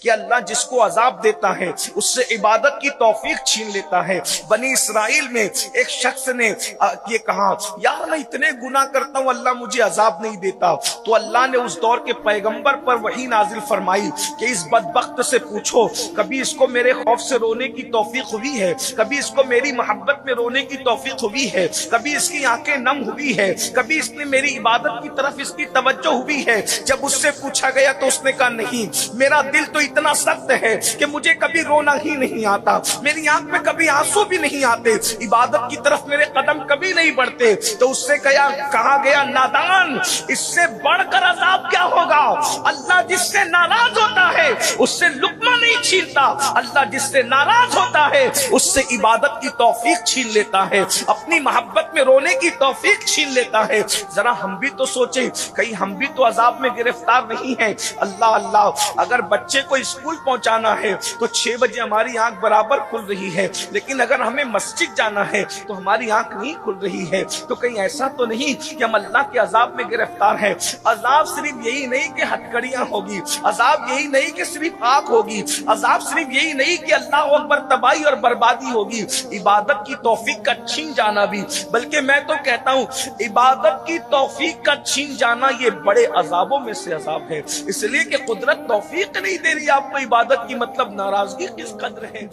کہ اللہ جس کو عذاب دیتا ہے اس سے عبادت کی توفیق چھین لیتا ہے۔ بنی اسرائیل میں ایک شخص نے یہ کہا، یار میں اتنے گناہ کرتا ہوں اللہ مجھے عذاب نہیں دیتا، تو اللہ نے اس دور کے پیغمبر پر وحی نازل فرمائی کہ اس بدبخت سے پوچھو کبھی اس کو میرے خوف سے رونے کی توفیق ہوئی ہے، کبھی اس کو میری محبت میں رونے کی توفیق ہوئی ہے، کبھی اس کی آنکھیں نم ہوئی ہے، کبھی اس نے میری عبادت کی طرف اس کی توجہ ہوئی ہے۔ جب اس سے پوچھا گیا تو اس نے کہا نہیں، میرا دل تو اتنا سخت ہے کہ مجھے کبھی رونا ہی نہیں آتا، میری آنکھ میں کبھی آنسو بھی نہیں آتے، عبادت کی طرف میرے قدم کبھی نہیں بڑھتے۔ تو اس سے کہا گیا نادان، اس سے بڑھ کر عذاب کیا ہوگا؟ اللہ جس سے ناراض ہوتا ہے اس سے لقمہ نہیں چھینتا، اللہ جس سے ناراض ہوتا ہے اس سے عبادت کی توفیق چھین لیتا ہے، اپنی محبت میں رونے کی توفیق چھین لیتا ہے۔ ذرا ہم بھی تو سوچیں، کہیں ہم بھی تو عذاب میں گرفتار نہیں ہیں۔ اللہ اللہ، اگر بچے کو اسکول پہنچانا ہے تو 6 بجے ہماری آنکھ برابر کھل رہی ہے، لیکن اگر ہمیں مسجد جانا ہے تو ہماری آنکھ نہیں کھل رہی ہے۔ تو کہیں ایسا تو نہیں کہ ہم اللہ کے عذاب میں گرفتار ہیں؟ عذاب صرف یہی نہیں کہ ہتکڑیاں ہوگی، عذاب یہی نہیں کہ صرف آگ ہوگی، عذاب صرف یہی نہیں کہ اللہ اکبر تباہی اور بربادی ہوگی، عبادت کی توفیق کا چھین جانا بھی، بلکہ میں تو کہتا ہوں عبادت کی توفیق کا چھین جانا یہ بڑے عذابوں میں سے عذاب ہے، اس لیے کہ قدرت توفیق نہیں دے رہی آپ کو عبادت کی، مطلب ناراضگی کس قدر ہے۔